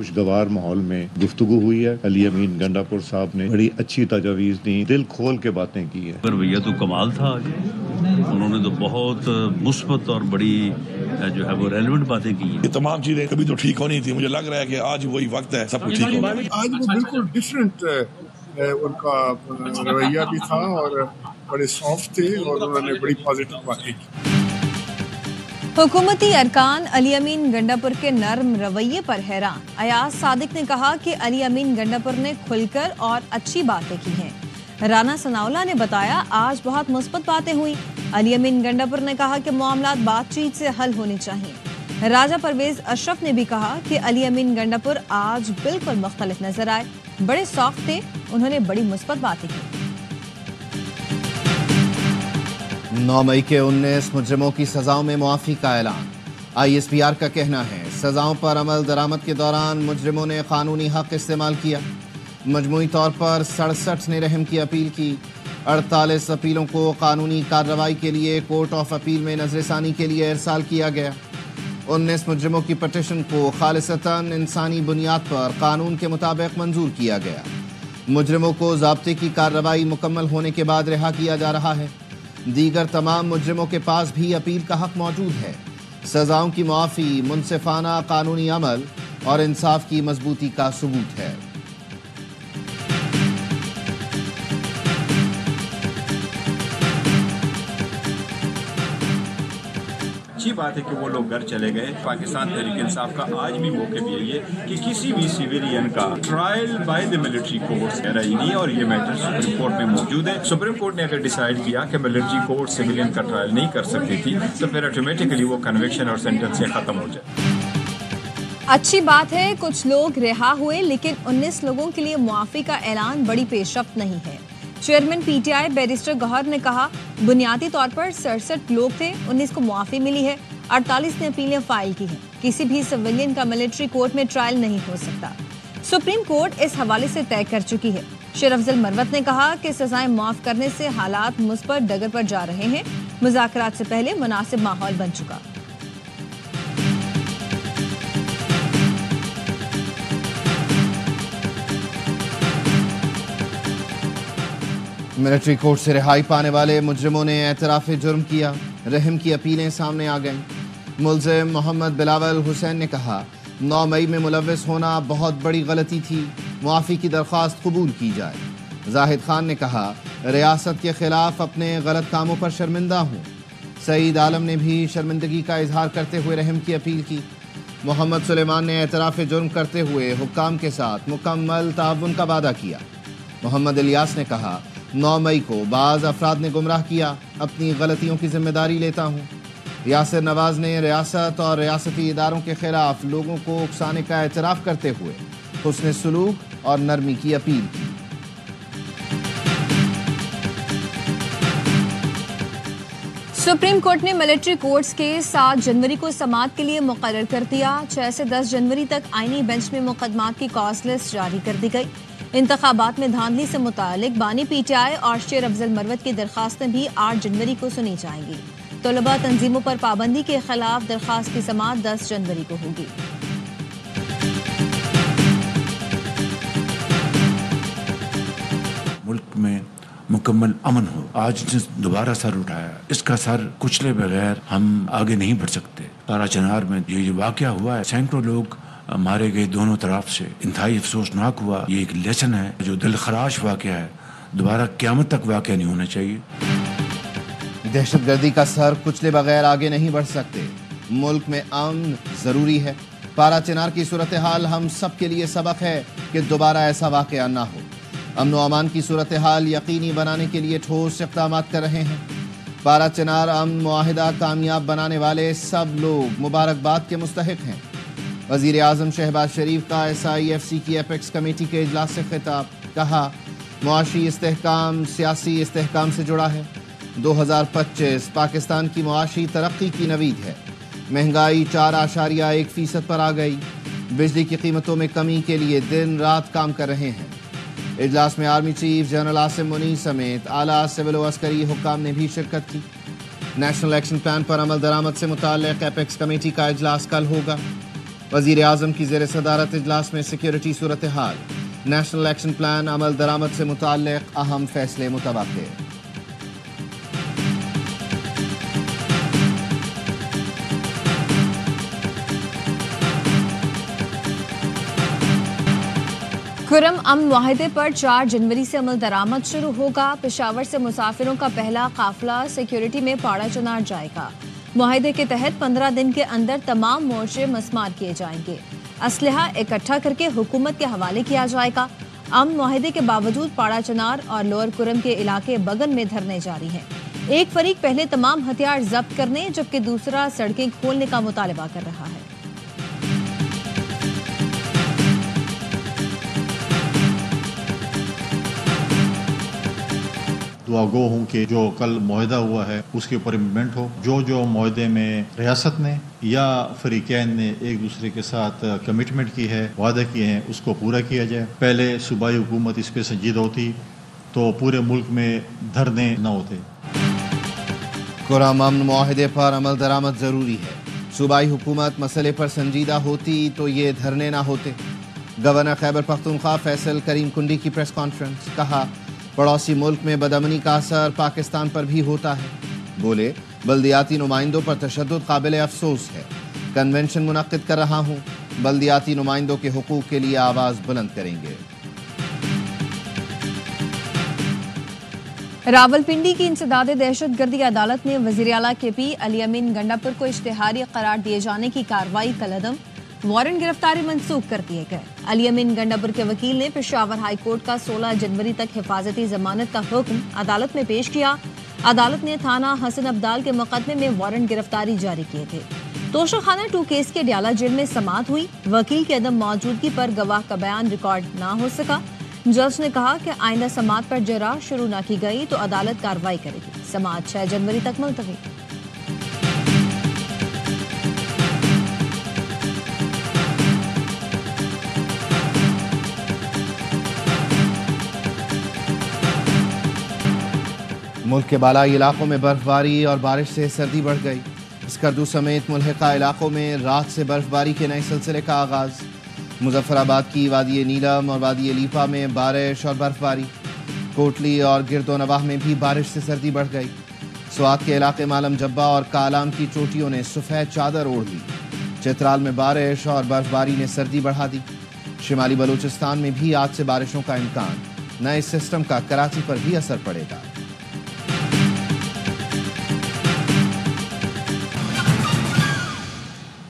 خوشگوار ماحول میں گفتگو ہوئی ہے. علی امین گنڈاپور صاحب نے بڑی اچھی تجاویز دی, دل کھول کے باتیں کی ہیں. رویہ تو کمال تھا آج, انہوں نے تو بہت مثبت اور بڑی جو ہے وہ ریلیونٹ باتیں کی ہیں. یہ تمام چیزیں کبھی تو ٹھیک ہونی تھی, مجھے لگ رہا ہے کہ آج وہی وقت ہے سب کچھ ٹھیک ہوگا. آج وہ بالکل ڈفرینٹ ان کا رویہ بھی تھا اور بڑے سافٹ تھے اور انہوں نے بڑی پازیٹیو باتیں کی. حکومتی ارکان علی امین گنڈاپور کے نرم رویے پر حیران. ایاز صادق نے کہا کہ علی امین گنڈاپور نے کھل کر اور اچھی باتیں کی ہیں. رانا ثناءاللہ نے بتایا آج بہت مثبت باتیں ہوئی. علی امین گنڈاپور نے کہا کہ معاملات بات چیت سے حل ہونے چاہیے. راجہ پرویز اشرف نے بھی کہا کہ علی امین گنڈاپور آج بالکل مختلف نظر آئے, بڑے سافٹ تھے, انہوں نے بڑی مثبت باتیں کی. 9 مئی کے 19 مجرموں کی سزاؤں میں معافی کا اعلان. ISPR کا کہنا ہے سزاؤں پر عمل درآمد کے دوران مجرموں نے قانونی حق استعمال کیا. مجموعی طور پر 67 نے رحم کی اپیل کی. 48 اپیلوں کو قانونی کارروائی کے لیے کورٹ آف اپیل میں نظر ثانی کے لیے ارسال کیا گیا. 19 مجرموں کی پٹیشن کو خالصتاً انسانی بنیاد پر قانون کے مطابق منظور کیا گیا. مجرموں کو ضابطے کی کارروائی مکمل ہونے کے بعد رہا کیا جا رہا ہے. دیگر تمام مجرموں کے پاس بھی اپیل کا حق موجود ہے. سزاؤں کی معافی منصفانہ قانونی عمل اور انصاف کی مضبوطی کا ثبوت ہے. اچھی بات ہے کہ وہ لوگ گھر چلے گئے. پاکستان تحریک انصاف کا آج بھی موقع بھی یہی ہے کہ کسی بھی سویلین کا trial by the military courts رہی نہیں, اور یہ میٹر سپریم کورٹ میں موجود ہے. سپریم کورٹ نے اگر ڈیسائیڈ کیا کہ ملٹری کورٹ سویلین کا ٹرائل نہیں کر سکتی تھی تو پھر آٹومیٹکلی وہ کنوکشن اور سینٹنس سے ختم ہو جائے. اچھی بات ہے کچھ لوگ رہا ہوئے, لیکن 19 لوگوں کے لیے معافی کا اعلان بڑی پیش رفت نہیں ہے. چیئرمین PTI بیرسٹر گوہر نے کہا بنیادی طور پر 67 لوگ تھے, 19 کو معافی ملی ہے, 48 نے اپیلیں فائل کی ہیں. کسی بھی سویلین کا ملٹری کورٹ میں ٹرائل نہیں ہو سکتا. سپریم کورٹ اس حوالے سے طے کر چکی ہے. شیر افضل مروت نے کہا کہ سزائیں معاف کرنے سے حالات مثبت ڈگر پر جا رہے ہیں. مذاکرات سے پہلے مناسب ماحول بن چکا. ملٹری کورٹ سے رہائی پانے والے مجرموں نے اعتراف جرم کیا. رحم کی اپیلیں سامنے آ گئیں. ملزم محمد بلاول حسین نے کہا 9 مئی میں ملوث ہونا بہت بڑی غلطی تھی, معافی کی درخواست قبول کی جائے. زاہد خان نے کہا ریاست کے خلاف اپنے غلط کاموں پر شرمندہ ہوں. سعید عالم نے بھی شرمندگی کا اظہار کرتے ہوئے رحم کی اپیل کی. محمد سلیمان نے اعتراف جرم کرتے ہوئے حکام کے ساتھ مکمل تعاون کا وعدہ کیا. محمد الیاس نے کہا 9 مئی کو بعض افراد نے گمراہ کیا, اپنی غلطیوں کی ذمہ داری لیتا ہوں. یاسر نواز نے ریاست اور ریاستی اداروں کے خلاف لوگوں کو اکسانے کا اعتراف کرتے ہوئے حسن سلوک اور نرمی کی اپیل کی. سپریم کورٹ نے ملٹری کورٹس کے 7 جنوری کو سماعت کے لیے مقرر کر دیا. 6 سے 10 جنوری تک آئینی بینچ میں مقدمات کی کاز لسٹ جاری کر دی گئی. انتخابات میں دھاندلی سے متعلق بانی PTI اور شیر افضل مروت کی درخواستیں بھی 8 جنوری کو سنی جائیں گی. طلباء تنظیموں پر پابندی کے خلاف درخواست کی سماعت 10 جنوری کو ہوگی. ملک میں مکمل امن ہو. آج جس دوبارہ سر اٹھایا, اس کا سر کچلے بغیر ہم آگے نہیں بڑھ سکتے. تارا چنار میں یہ جو واقعہ ہوا ہے, سینکڑوں لوگ مارے گئے دونوں طرف سے, انتہائی افسوسناک ہوا. یہ ایک لیسن ہے جو دل خراش واقعہ ہے, دوبارہ قیامت تک واقعہ نہیں ہونا چاہیے. دہشت گردی کا سر کچلے بغیر آگے نہیں بڑھ سکتے. ملک میں امن ضروری ہے. پارا چنار کی صورتحال ہم سب کے لیے سبق ہے کہ دوبارہ ایسا واقعہ نہ ہو. امن و امان کی صورتحال یقینی بنانے کے لیے ٹھوس اقدامات کر رہے ہیں. پارا چنار امن معاہدہ کامیاب بنانے والے سب لوگ مبارکباد کے مستحق ہیں. وزیر اعظم شہباز شریف کا SIFC کی ایپیکس کمیٹی کے اجلاس سے خطاب. کہا معاشی استحکام سیاسی استحکام سے جڑا ہے. 2025 پاکستان کی معاشی ترقی کی نوید ہے. مہنگائی 4.1% پر آ گئی. بجلی کی قیمتوں میں کمی کے لیے دن رات کام کر رہے ہیں. اجلاس میں army chief general Asim Munir سمیت اعلیٰ سول و عسکری حکام نے بھی شرکت کی. نیشنل ایکشن پلان پر عمل درآمد سے متعلق ایپیکس کمیٹی کا اجلاس کل ہوگا. وزیر اعظم کی زیر صدارت اجلاس میں سیکیورٹی صورتحال، نیشنل ایکشن پلان عمل درآمد سے متعلق اہم فیصلے متوقع۔ کرم امن معاہدے پر 4 جنوری سے عمل درآمد شروع ہوگا۔ پشاور سے مسافروں کا پہلا قافلہ سیکیورٹی میں پاڑا چنار جائے گا۔ معاہدے کے تحت 15 دن کے اندر تمام مورچے مسمار کیے جائیں گے۔ اسلحہ اکٹھا کر کے حکومت کے حوالے کیا جائے گا۔ امن معاہدے کے باوجود پاڑا چنار اور لوئر کرم کے علاقے بگن میں دھرنے جاری ہیں۔ ایک فریق پہلے تمام ہتھیار ضبط کرنے جبکہ دوسرا سڑکیں کھولنے کا مطالبہ کر رہا ہے۔ دعا گو ہوں کہ جو کل معاہدہ ہوا ہے اس کے اوپر امپلیمنٹ ہو۔ جو معاہدے میں ریاست نے یا فریقین نے ایک دوسرے کے ساتھ کمٹمنٹ کی ہے، وعدے کیے ہیں، اس کو پورا کیا جائے۔ پہلے صوبائی حکومت اس پہ سنجیدہ ہوتی تو پورے ملک میں دھرنے نہ ہوتے۔ کرم امن معاہدے پر عمل درآمد ضروری ہے۔ صوبائی حکومت مسئلے پر سنجیدہ ہوتی تو یہ دھرنے نہ ہوتے۔ گورنر خیبر پختونخوا فیصل کریم کنڈی کی پریس کانفرنس، کہا پڑوسی ملک میں بدامنی کا اثر پاکستان پر بھی ہوتا ہے۔ بولے بلدیاتی نمائندوں پر تشدد قابل افسوس ہے۔ کنونشن منعقد کر رہا ہوں، بلدیاتی نمائندوں کے حقوق کے لیے آواز بلند کریں گے۔ راولپنڈی کی انسداد دہشت گردی عدالت نے وزیر اعلیٰ کے پی علی امین گنڈاپور کو اشتہاری قرار دیے جانے کی کارروائی کالعدم، وارنٹ گرفتاری منسوخ کر دیے گئے۔ علی امین گنڈاپور کے وکیل نے پشاور ہائی کورٹ کا 16 جنوری تک حفاظتی ضمانت کا حکم عدالت میں پیش کیا۔ عدالت نے تھانہ حسن عبدال کے مقدمے میں وارنٹ گرفتاری جاری کیے تھے۔ توشہ خانہ 2 کیس کے ڈیالہ جیل میں سماعت ہوئی۔ وکیل کی عدم موجودگی پر گواہ کا بیان ریکارڈ نہ ہو سکا۔ جج نے کہا کہ آئندہ سماعت پر جرح شروع نہ کی گئی تو عدالت کارروائی کرے گی۔ سماعت 6 جنوری تک ملتوی۔ ملک کے بالائی علاقوں میں برف باری اور بارش سے سردی بڑھ گئی۔ اسکردو سمیت ملحقہ علاقوں میں رات سے برف باری کے نئے سلسلے کا آغاز۔ مظفر آباد کی وادی نیلم اور وادی لیپا میں بارش اور برف باری۔ کوٹلی اور گرد و نواح میں بھی بارش سے سردی بڑھ گئی۔ سوات کے علاقے مالم جبہ اور کالام کی چوٹیوں نے سفید چادر اوڑھ لی۔ چترال میں بارش اور برف باری نے سردی بڑھا دی۔ شمالی بلوچستان میں بھی آج سے بارشوں کا امکان۔ نئے سسٹم کا کراچی پر بھی اثر پڑے گا۔